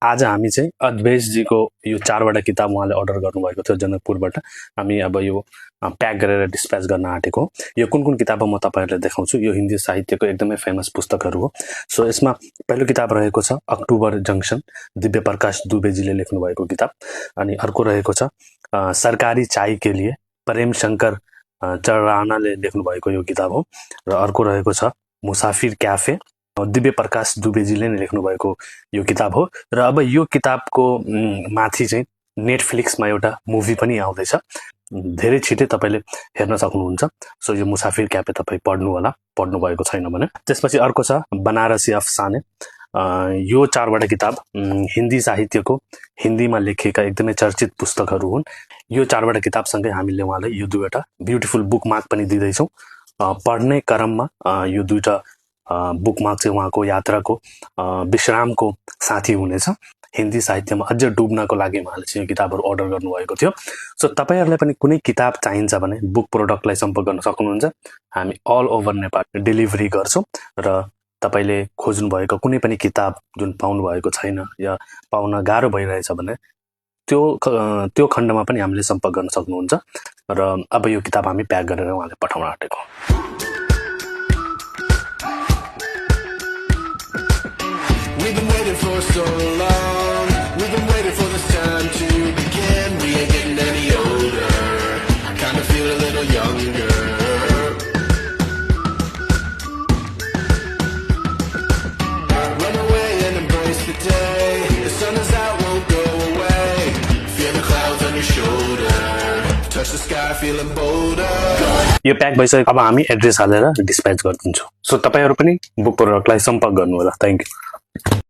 आज हामी चाहिँ अद्वैसजीको यो 4वटा किताब उहाँले अर्डर गर्नुभएको थियो जनकपुरबाट। हामी अब यो प्याक गरेर डिस्प्याच गर्न आँटेको हो। यो कुन कुन किताब म तपाईँहरूलाई देखाउँछु। यो हिन्दी साहित्यको एकदमै फेमस पुस्तकहरू हो। सो यसमा पहिलो किताब रहेको छ अक्टोबर जङ्सन, दिव्य प्रकाश दुबेजीले लेख्नुभएको किताब। अनि अर्को रहेको छ सरकारी चाय के लिए, प्रेम शङ्कर चरानाले लेख्नुभएको यो किताब हो। र अर्को रहेको छ मुसाफिर क्याफे, दिव्य प्रकाश दुबेजीले नै लेख्नुभएको यो किताब हो। र अब यो किताबको माथि चाहिँ नेटफ्लिक्समा एउटा मुभी पनि आउँदैछ, धेरै छिटै तपाईँले हेर्न सक्नुहुन्छ। सो यो मुसाफिर क्याफे तपाईँ पढ्नु होला, पढ्नु भएको छैन भने। त्यसपछि अर्को छ बनारसी अफसाने। यो 4वटा किताब हिन्दी साहित्यको हिन्दीमा लेखिएका एकदमै चर्चित पुस्तकहरू हुन्। यो 4वटा किताबसँगै हामीले उहाँलाई यो 2वटा ब्युटिफुल बुकमार्क पनि दिँदैछौँ। पढ्ने क्रममा यो 2टा बुकमार्क चाहिँ उहाँको यात्राको विश्रामको साथी हुनेछ। हिन्दी साहित्यमा अझ डुब्नको लागि उहाँले चाहिँ यो किताबहरू अर्डर गर्नुभएको थियो। सो तपाईँहरूलाई पनि कुनै किताब चाहिन्छ भने बुक प्रोडक्टलाई सम्पर्क गर्न सक्नुहुन्छ। हामी अल ओभर नेपाल डेलिभरी गर्छौँ र तपाईँले खोज्नुभएको कुनै पनि किताब जुन पाउनु भएको छैन या पाउन गाह्रो भइरहेछ भने त्यो खण्डमा पनि हामीले सम्पर्क गर्न सक्नुहुन्छ। र अब यो किताब हामी प्याक गरेर उहाँले पठाउन आँटेको। For so long, we've been waiting for this time to begin. We ain't getting any older, I kinda feel a little younger. Run away and embrace the day. The sun is out, won't go away. Feel the clouds on your shoulder, touch the sky, feeling bolder. यो pack भइसक्यो। अब हामी address हालेर dispatch गरिदिन्छौँ। So तपाईँहरू पनि book प्रोडक्टलाई सम्पर्क गर्नु होला। Thank you.